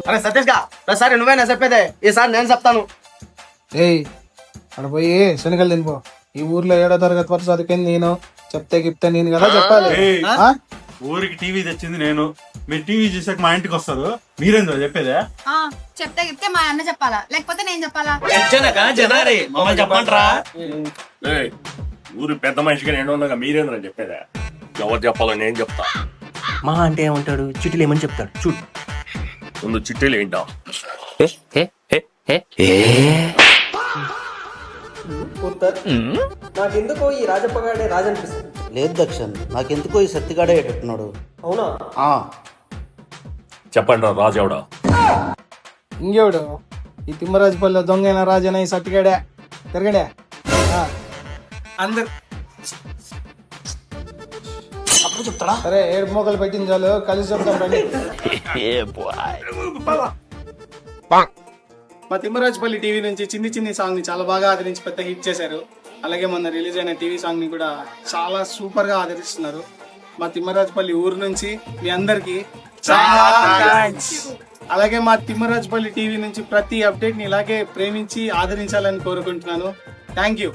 అరే సతీష్ గా ప్రతిసారి నువ్వేనా చెప్పేదే, ఈసారి నేను చెప్తాను. ఏయ్ అక్కడ పోయి శనగలు తినిపో. ఈ ఊర్లో 7వ తరగతి వరకు చదివింది నేను, చెప్తే గిప్తే నేను కదా చెప్పాలి. ఆ? ఊరికి టీవీ తెచ్చింది నేను, మీరు టీవీ చూసాక మా ఇంటికి వస్తారు, మీరేందో చెప్పేదే? చెప్తే గిప్తే మా అన్న చెప్పాలా లేకపోతే నేను చెప్పాలా? చెప్పండిరా. ఊరు పెద్ద మనిషిగా నేను ఉన్నాగా మీరేంద్ర చెప్పేదా? ఎవరు చెప్పాలో నేను చెప్తా. మా అంటే ఏమంటాడు, చిటిలు ఏమని చెప్తాడు చూడు. ముందు చిట్టేలు ఏంటా? నాకెందుకో ఈ రాజప్పగాడే రాజనిపిస్తుంది. లేదు దక్షన్, నాకెందుకో ఈ సత్తిగాడే ఎట్టున్నాడు. అవునా? చెప్పండి రా రాజావుడా. ఇంకేవుడు ఈ తిమ్మరాజుపల్లి దొంగైన రాజన ఈ సత్తిగాడే తిరగడే. అందరు సరే, 7 మోకలు పెట్టింది చాలు, కలిసి చెప్తాం రండి. మా తిమ్మరాజుపల్లి టీవీ నుంచి చిన్ని చిన్ని సాంగ్ ని చాలా బాగా ఆదరించి పెద్ద హిట్ చేశారు. అలాగే మొన్న రిలీజ్ అయిన టీవీ సాంగ్ ని కూడా చాలా సూపర్ గా ఆదరిస్తున్నారు. మా తిమ్మరాజుపల్లి ఊరు నుంచి మీ అందరికి చాలా థాంక్స్. అలాగే మా తిమ్మరాజుపల్లి టీవీ నుంచి ప్రతి అప్డేట్ ని ఇలాగే ప్రేమించి ఆదరించాలని కోరుకుంటున్నాను. Thank you.